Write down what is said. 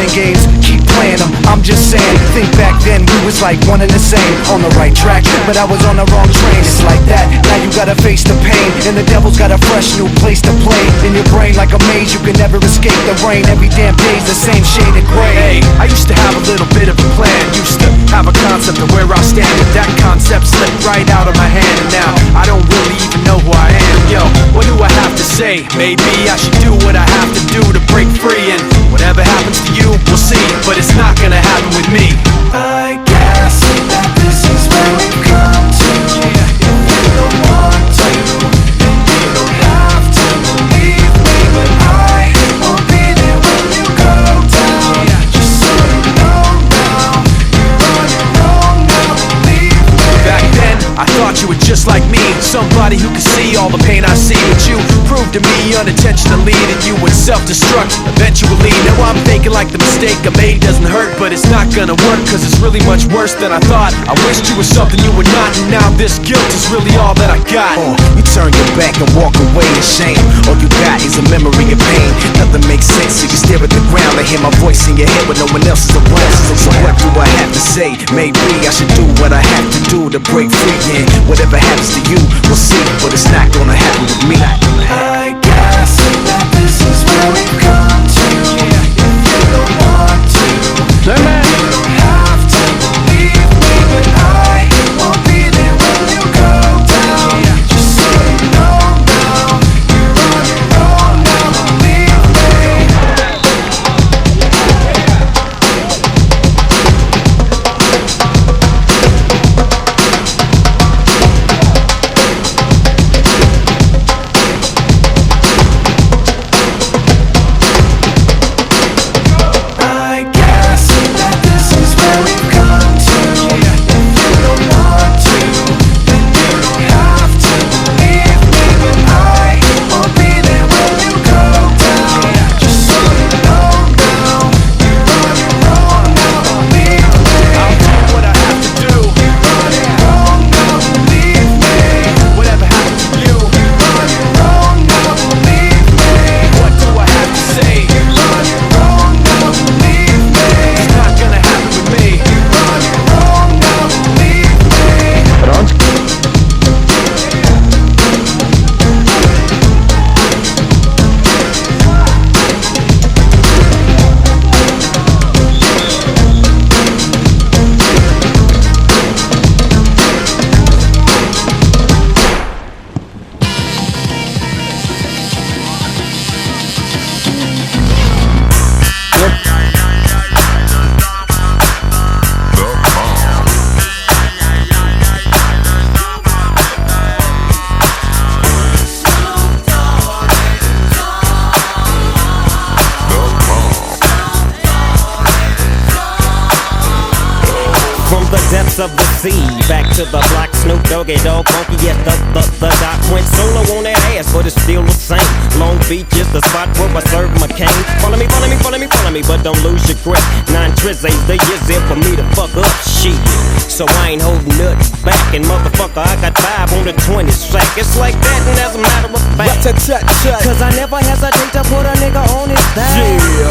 playing games, keep playing them. I'm just saying, think back then we was like one and the same. On the right track, but I was on the wrong train. It's like that, now you gotta face the pain. And the devil's got a fresh new place to play. In your brain like a maze, you can never escape the rain. Every damn day's the same shade of gray. Hey, I used to have a little bit of a plan. Used to have a concept of where I stand, but that concept slipped right out of my hand. And now I don't really even know who I am. Yo, what do I have to say? Maybe I should do what I have to do to break free. And whatever happens to you, we'll see. But it's not gonna happen with me. I guess that this is where we've come to. If you don't want to, then you don't have to believe me. But I will be there when you go down. Just so you know now, you're on your own now, believe me. Back then, I thought you were just like me, somebody who could see all the pain I see. But you proved to me unintentionally that you would self-destruct eventually. Now I'm thinking like the mistake I made doesn't hurt, but it's not gonna work, cause it's really much worse than I thought. I wished you were something you were not, and now this guilt is really all that I got. You turn your back and walk away in shame. All you got is a memory of pain. Nothing makes sense, so you stare at the ground and hear my voice in your head when no one else is around. So what do I have to say? Maybe I should do what I have to do to break free. And whatever happens to you, we'll see, but it's not gonna happen with me. I guess that this is where we've come to. If you don't want to, you don't have to believe me. But I won't be there when you go down. Just so you know now, you're on your own now, believe me. Of the sea, back to the block, Snoop Doggy Dogg, Funky, yes, the doc went solo on that ass, but it's still the same. Long Beach is the spot where I serve my cane. Follow me, but don't lose your grip. 9 trizzies, the years it for me to fuck up shit. So I ain't holding nothing back, and motherfucker, I got 5 on the 20 sack. It's like that, and as a matter of fact, cause I never hesitate to put a nigga on his back. Yeah,